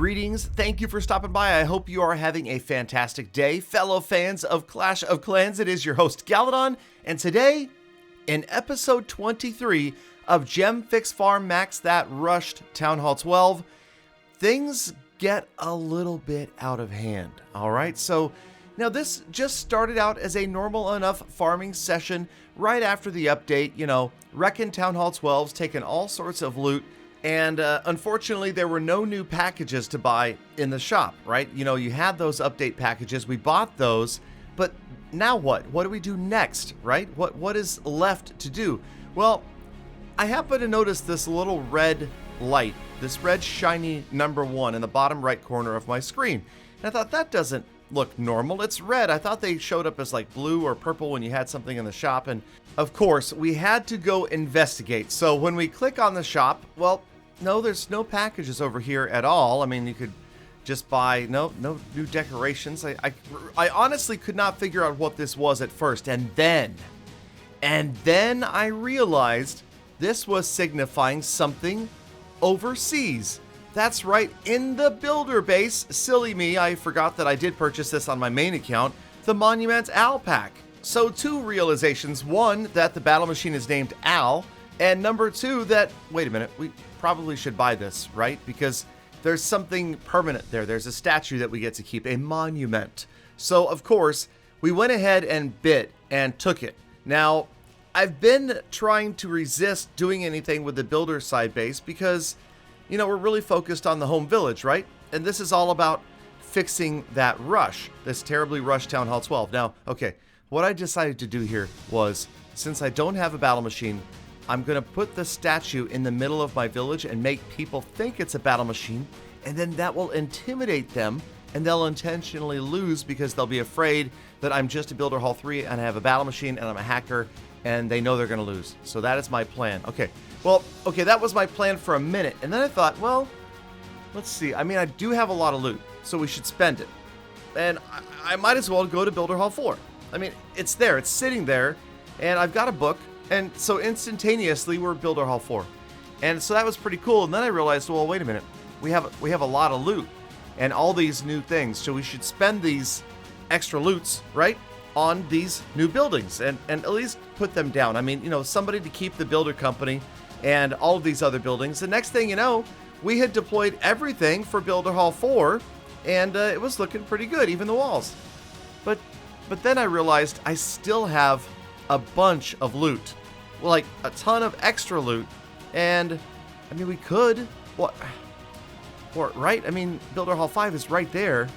Greetings, thank you for stopping by. I hope you are having a fantastic day. Fellow fans of Clash of Clans, it is your host Galadon, and today, in episode 23 of Gem Fix Farm Max That Rushed Town Hall 12, things get a little bit out of hand, alright? So, now this just started out as a normal enough farming session right after the update, wrecking Town Hall 12's, taking all sorts of loot, and unfortunately there were no new packages to buy in the shop, right? You had those update packages, we bought those, but now what? What do we do next, right? What is left to do? Well, I happen to notice this little red light, this red shiny number 1 in the bottom right corner of my screen. And I thought, that doesn't look normal. It's red. I thought they showed up as like blue or purple when you had something in the shop. And of course, we had to go investigate. So when we click on the shop, well, no, there's no packages over here at all. I mean, you could just buy no new decorations. I honestly could not figure out what this was at first. And then I realized this was signifying something overseas. That's right, in the builder base. Silly me, I forgot that I did purchase this on my main account, the Monument Al pack. So 2 realizations. 1, that the battle machine is named Al, and number 2, that, wait a minute, we probably should buy this, right? Because there's something permanent there. There's a statue that we get to keep, a monument. So, of course, we went ahead and bid and took it. Now, I've been trying to resist doing anything with the builder side base because, we're really focused on the home village, right? And this is all about fixing that rush, this terribly rushed Town Hall 12. Now, okay, what I decided to do here was, since I don't have a battle machine, I'm going to put the statue in the middle of my village and make people think it's a battle machine, and then that will intimidate them, and they'll intentionally lose because they'll be afraid that I'm just a Builder Hall 3 and I have a battle machine and I'm a hacker, and they know they're going to lose. So that is my plan. Okay, that was my plan for a minute, and then I thought, well, let's see. I mean, I do have a lot of loot, so we should spend it. And I might as well go to Builder Hall 4. I mean, it's there, it's sitting there, and I've got a book, and so instantaneously we're Builder Hall 4. And so that was pretty cool, and then I realized, well, wait a minute, we have a lot of loot, and all these new things, so we should spend these extra loots, right, on these new buildings, and at least put them down. I mean, somebody to keep the builder company, and all of these other buildings. The next thing you know, we had deployed everything for Builder Hall 4, and it was looking pretty good, even the walls. But then I realized I still have a bunch of loot, like a ton of extra loot, and I mean, we could, right? I mean, Builder Hall 5 is right there.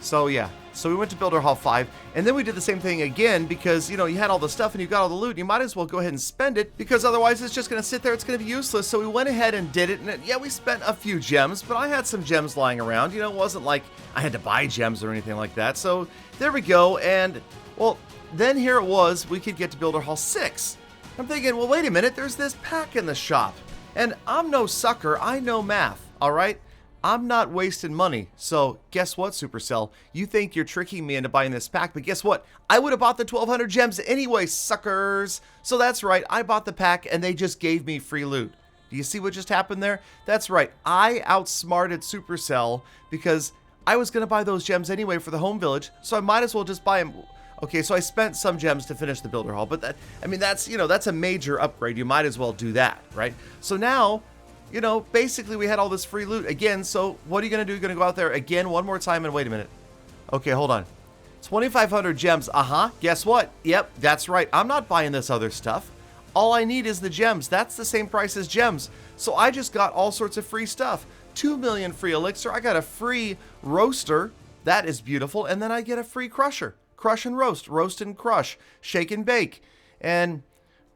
So yeah, so we went to Builder Hall 5, and then we did the same thing again because, you had all the stuff and you got all the loot, you might as well go ahead and spend it because otherwise it's just going to sit there, it's going to be useless. So we went ahead and did it, and yeah, we spent a few gems, but I had some gems lying around. It wasn't like I had to buy gems or anything like that. So there we go, and well, then here it was, we could get to Builder Hall 6. I'm thinking, well, wait a minute, there's this pack in the shop, and I'm no sucker, I know math, alright? I'm not wasting money. So guess what, Supercell? You think you're tricking me into buying this pack, but guess what? I would have bought the 1,200 gems anyway, suckers. So that's right, I bought the pack and they just gave me free loot. Do you see what just happened there? That's right, I outsmarted Supercell because I was going to buy those gems anyway for the home village, so I might as well just buy them. Okay, so I spent some gems to finish the builder hall, but that's a major upgrade. You might as well do that, right? So now, basically we had all this free loot again. So what are you going to do? You're going to go out there again one more time and wait a minute. Okay, hold on. 2,500 gems. Guess what? Yep, that's right. I'm not buying this other stuff. All I need is the gems. That's the same price as gems. So I just got all sorts of free stuff. 2 million free elixir. I got a free roaster. That is beautiful. And then I get a free crusher. Crush and roast. Roast and crush. Shake and bake. And,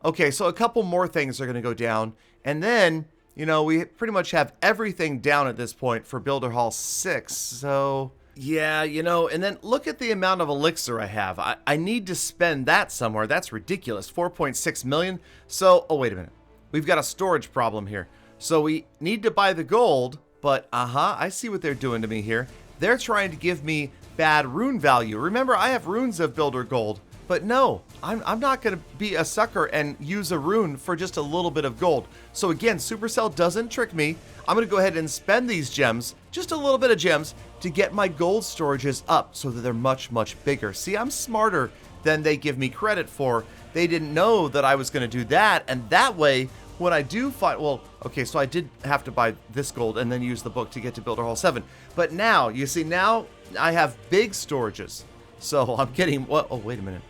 okay, so a couple more things are going to go down. And then, we pretty much have everything down at this point for Builder Hall 6. So, yeah, and then look at the amount of elixir I have. I need to spend that somewhere. That's ridiculous. 4.6 million. So, oh, wait a minute. We've got a storage problem here. So we need to buy the gold, but I see what they're doing to me here. They're trying to give me bad rune value. Remember, I have runes of builder gold, But no, I'm not going to be a sucker and use a rune for just a little bit of gold. So again, Supercell doesn't trick me. I'm going to go ahead and spend these gems, just a little bit of gems, to get my gold storages up so that they're much, much bigger. See, I'm smarter than they give me credit for. They didn't know that I was going to do that, and that way, when I do find, well, okay, so I did have to buy this gold and then use the book to get to Builder Hall 7. But now, you see, now I have big storages. So I'm getting, what? Oh, wait a minute.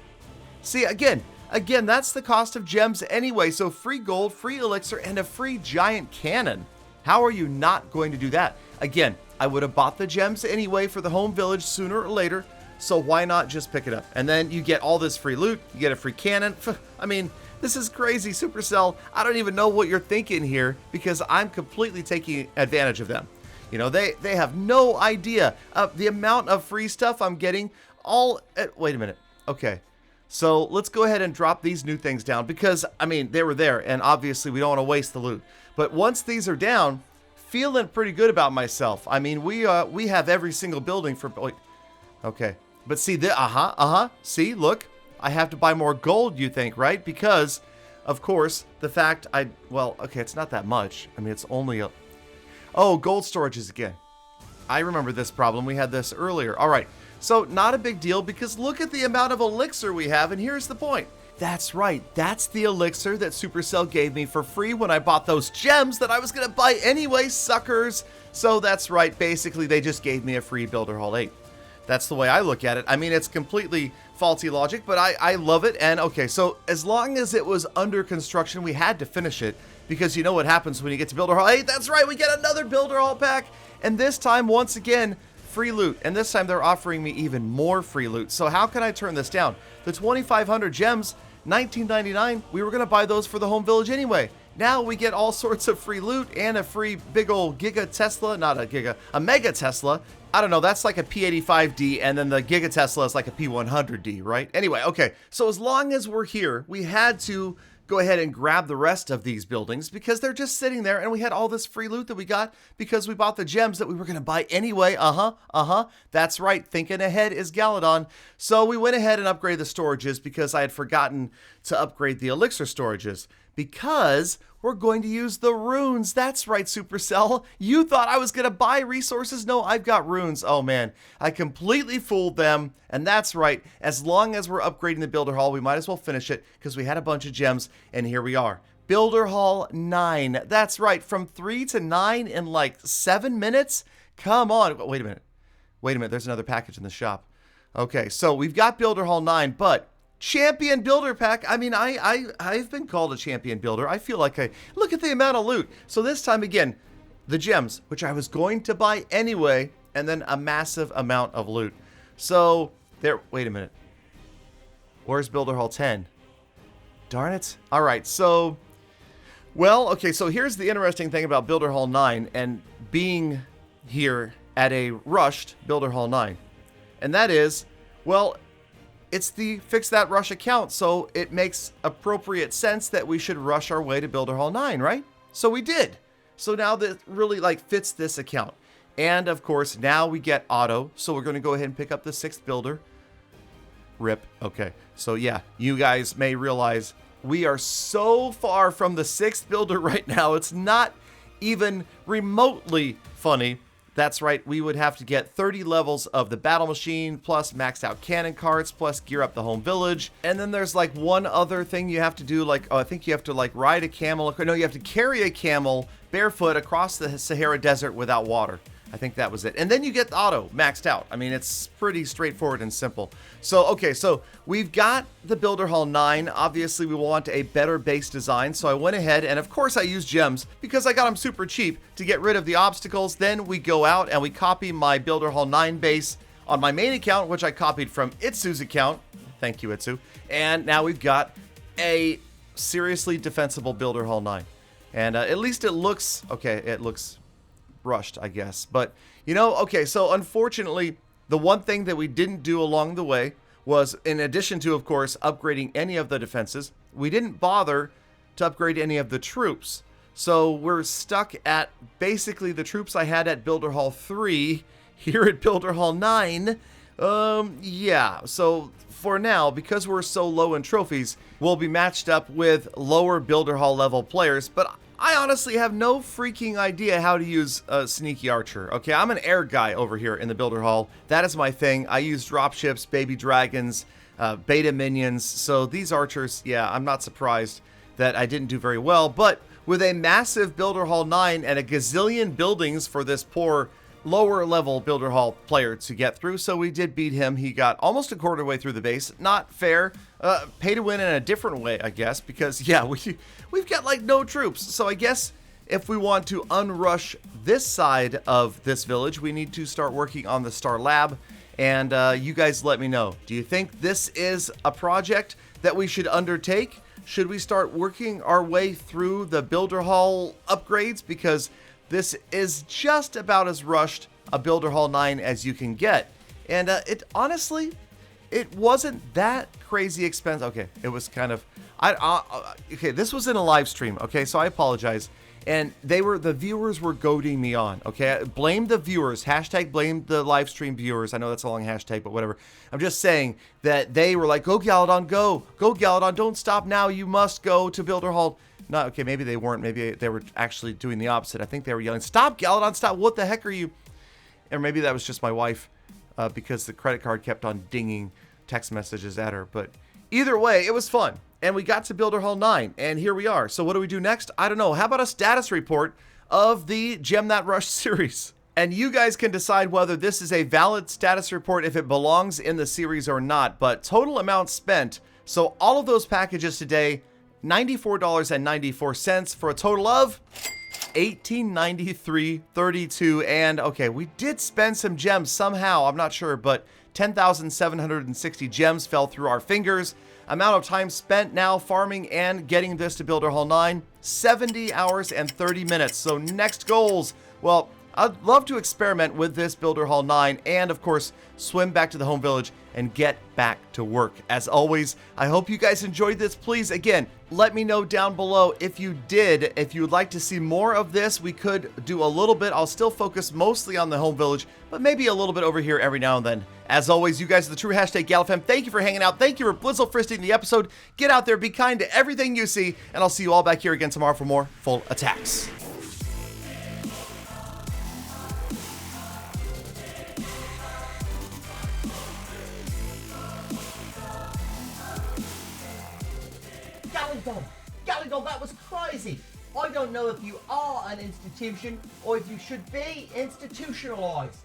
See, again, that's the cost of gems anyway. So free gold, free elixir, and a free giant cannon. How are you not going to do that? Again, I would have bought the gems anyway for the home village sooner or later. So why not just pick it up? And then you get all this free loot. You get a free cannon. I mean, this is crazy, Supercell. I don't even know what you're thinking here because I'm completely taking advantage of them. You know, they have no idea of the amount of free stuff I'm getting all at, wait a minute. Okay. So let's go ahead and drop these new things down because, I mean, they were there and obviously we don't want to waste the loot. But once these are down, feeling pretty good about myself. I mean, we have every single building for, wait, okay. But see, see, look, I have to buy more gold, you think, right? Because, of course, the fact well, okay, it's not that much. I mean, it's only oh, gold storages again. I remember this problem. We had this earlier. All right. So not a big deal because look at the amount of elixir we have, and here's the point. That's right, that's the elixir that Supercell gave me for free when I bought those gems that I was gonna buy anyway, suckers. So that's right, basically they just gave me a free Builder Hall 8. That's the way I look at it. I mean, it's completely faulty logic, but I love it. And okay, so as long as it was under construction, we had to finish it because you know what happens when you get to Builder Hall 8. That's right, we get another Builder Hall pack. And this time, once again, free loot, and this time they're offering me even more free loot. So how can I turn this down? The 2,500 gems, $19.99, we were gonna buy those for the home village anyway. Now we get all sorts of free loot and a free big old Giga Tesla, not a Giga, a Mega Tesla. I don't know, that's like a P85D, and then the Giga Tesla is like a P100D, right? Anyway, okay, so as long as we're here, we had to go ahead and grab the rest of these buildings because they're just sitting there and we had all this free loot that we got because we bought the gems that we were going to buy anyway. That's right. Thinking ahead is Galadon. So we went ahead and upgraded the storages because I had forgotten to upgrade the elixir storages because we're going to use the runes. That's right, Supercell. You thought I was going to buy resources? No, I've got runes. Oh man, I completely fooled them. And that's right. As long as we're upgrading the Builder Hall, we might as well finish it because we had a bunch of gems and here we are. Builder Hall 9. That's right. From 3 to 9 in like 7 minutes. Come on. Wait a minute. Wait a minute. There's another package in the shop. Okay, so we've got Builder Hall 9, but Champion Builder Pack. I mean, I've been called a Champion Builder. I feel like look at the amount of loot. So this time again, the gems, which I was going to buy anyway, and then a massive amount of loot. So there, wait a minute. Where's Builder Hall 10? Darn it. All right, so, well, okay, so here's the interesting thing about Builder Hall 9 and being here at a rushed Builder Hall 9. And that is, well, it's the Fix That Rush account, so it makes appropriate sense that we should rush our way to Builder Hall 9, right? So we did. So now that really like fits this account. And of course, now we get auto, so we're going to go ahead and pick up the 6th builder. RIP. Okay, so yeah, you guys may realize we are so far from the 6th builder right now, it's not even remotely funny. That's right, we would have to get 30 levels of the battle machine, plus maxed out cannon carts, plus gear up the home village. And then there's like one other thing you have to do, like, oh, I think you have to like ride a camel. No, you have to carry a camel barefoot across the Sahara Desert without water. I think that was it. And then you get the auto maxed out. I mean, it's pretty straightforward and simple. So, okay, so we've got the Builder Hall 9. Obviously, we want a better base design. So I went ahead and, of course, I used gems because I got them super cheap to get rid of the obstacles. Then we go out and we copy my Builder Hall 9 base on my main account, which I copied from Itsu's account. Thank you, Itsu. And now we've got a seriously defensible Builder Hall 9. And at least it looks, okay, it looks rushed, I guess. But, you know, okay, so unfortunately, the one thing that we didn't do along the way was, in addition to, of course, upgrading any of the defenses, we didn't bother to upgrade any of the troops. So we're stuck at basically the troops I had at Builder Hall 3 here at Builder Hall 9. Yeah. So for now, because we're so low in trophies, we'll be matched up with lower Builder Hall level players, but I honestly have no freaking idea how to use a sneaky archer. Okay, I'm an air guy over here in the Builder Hall. That is my thing. I use dropships, baby dragons, beta minions. So these archers, yeah, I'm not surprised that I didn't do very well. But with a massive Builder Hall 9 and a gazillion buildings for this poor lower level Builder Hall player to get through, so we did beat him. He got almost a quarter way through the base. Not fair. Pay to win in a different way, I guess, because yeah, we've got like no troops. So I guess if we want to unrush this side of this village, we need to start working on the Star Lab. And you guys let me know. Do you think this is a project that we should undertake? Should we start working our way through the Builder Hall upgrades? Because this is just about as rushed a Builder Hall 9 as you can get. And it honestly, it wasn't that crazy expensive. Okay, it was kind of, okay, this was in a live stream, okay, so I apologize. And the viewers were goading me on, okay? Blame the viewers, hashtag blame the live stream viewers. I know that's a long hashtag, but whatever. I'm just saying that they were like, go Galadon, go Galadon, don't stop now, you must go to Builder Hall. No, okay, maybe they weren't. Maybe they were actually doing the opposite. I think they were yelling, stop, Galadon, stop. What the heck are you? Or maybe that was just my wife because the credit card kept on dinging text messages at her. But either way, it was fun. And we got to Builder Hall 9, and here we are. So what do we do next? I don't know. How about a status report of the Gem That Rush series? And you guys can decide whether this is a valid status report, if it belongs in the series or not. But total amount spent, so all of those packages today, $94.94 for a total of $1893.32. And okay, we did spend some gems somehow, I'm not sure, but 10,760 gems fell through our fingers. Amount of time spent now farming and getting this to Builder Hall 9, 70 hours and 30 minutes. So next goals, well, I'd love to experiment with this Builder Hall 9 and, of course, swim back to the home village and get back to work. As always, I hope you guys enjoyed this. Please, again, let me know down below if you did. If you would like to see more of this, we could do a little bit. I'll still focus mostly on the home village, but maybe a little bit over here every now and then. As always, you guys are the true hashtag GalaFam. Thank you for hanging out. Thank you for blizzle fristing the episode. Get out there, be kind to everything you see, and I'll see you all back here again tomorrow for more full attacks. Galadon, that was crazy. I don't know if you are an institution or if you should be institutionalized.